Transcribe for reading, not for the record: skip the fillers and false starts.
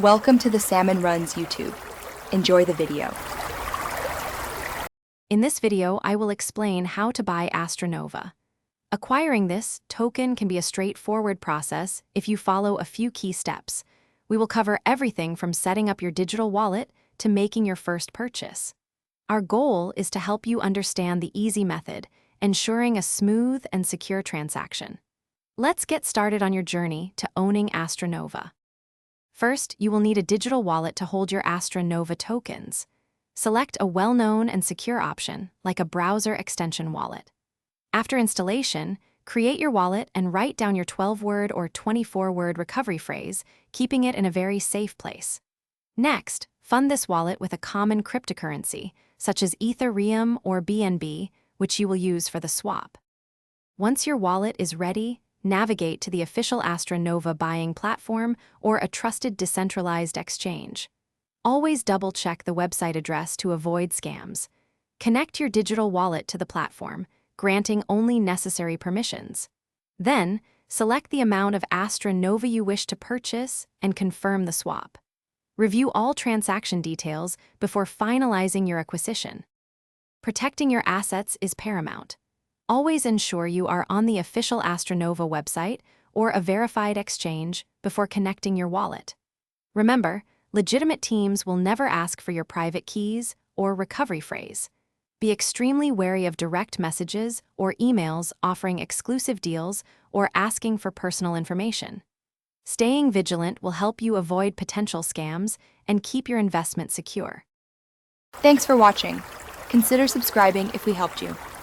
Welcome to the Salmon Runs YouTube. Enjoy the video. In this video, I will explain how to buy Astra Nova. Acquiring this token can be a straightforward process if you follow a few key steps. We will cover everything from setting up your digital wallet to making your first purchase. Our goal is to help you understand the easy method, ensuring a smooth and secure transaction. Let's get started on your journey to owning Astra Nova. First, you will need a digital wallet to hold your Astra Nova tokens. Select a well-known and secure option, like a browser extension wallet. After installation, create your wallet and write down your 12-word or 24-word recovery phrase, keeping it in a very safe place. Next, fund this wallet with a common cryptocurrency, such as Ethereum or BNB, which you will use for the swap. Once your wallet is ready, navigate to the official Astra Nova buying platform or a trusted decentralized exchange. Always double-check the website address to avoid scams. Connect your digital wallet to the platform, granting only necessary permissions. Then, select the amount of Astra Nova you wish to purchase and confirm the swap. Review all transaction details before finalizing your acquisition. Protecting your assets is paramount. Always ensure you are on the official Astra Nova website or a verified exchange before connecting your wallet. Remember, legitimate teams will never ask for your private keys or recovery phrase. Be extremely wary of direct messages or emails offering exclusive deals or asking for personal information. Staying vigilant will help you avoid potential scams and keep your investment secure. Thanks for watching. Consider subscribing if we helped you.